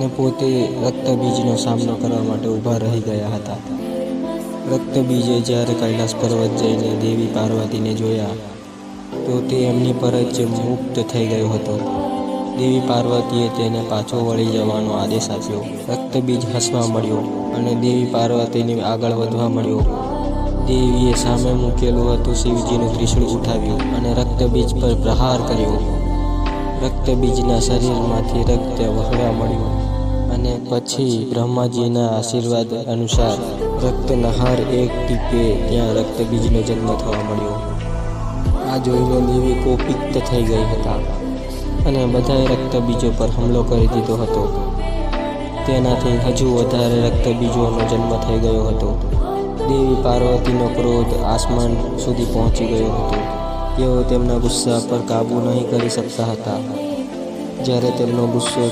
અને પોતે રક્તબીજનો સામનો કરવા માટે ઊભા રહી ગયા હતા. રક્તબીજે જ્યારે કૈલાસ પર્વત જઈને દેવી પાર્વતીને જોયા તો તે એમની પર જ મુક્ત થઈ ગયો હતો. દેવી પાર્વતીએ તેને પાછો વળી જવાનો આદેશ આપ્યો. રક્તબીજ હસવા મળ્યો અને દેવી પાર્વતીને આગળ વધવા મળ્યો. દેવીએ સામે મૂકેલું હતું શિવજીનું ત્રિશૂળ ઉઠાવ્યું અને રક્તબીજ પર પ્રહાર કર્યો. રક્તબીજના શરીરમાંથી રક્ત વહેવા મળ્યું અને પછી બ્રહ્માજીના આશીર્વાદ અનુસાર રક્તનહાર એક ટીપે ત્યાં રક્તબીજનો જન્મ થવા મળ્યો. આ જોઈને દેવી કોપિત થઈ ગઈ હતા અને બધાએ રક્તબીજો પર હુમલો કરી દીધો હતો. તેનાથી હજુ વધારે રક્તબીજોનો જન્મ થઈ ગયો હતો. દેવી પાર્વતીનો ક્રોધ આસમાન સુધી પહોંચી ગયો હતો. તેઓ તેમના ગુસ્સા પર કાબૂ નહીં કરી શકતા હતા. જ્યારે તેમનો ગુસ્સો